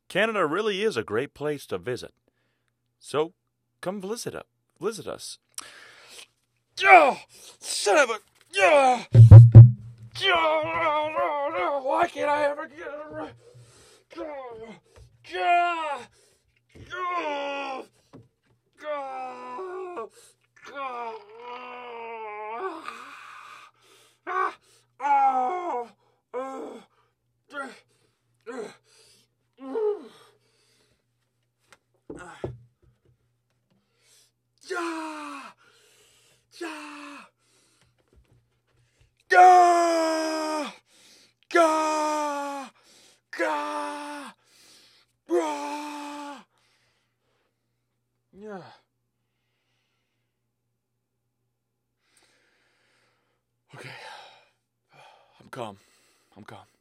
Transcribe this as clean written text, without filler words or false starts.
Canada really is a great place to visit. So, come visit us. Oh, son of a... Oh, why can't I ever get it right? Yeah. Okay. I'm calm. I'm calm.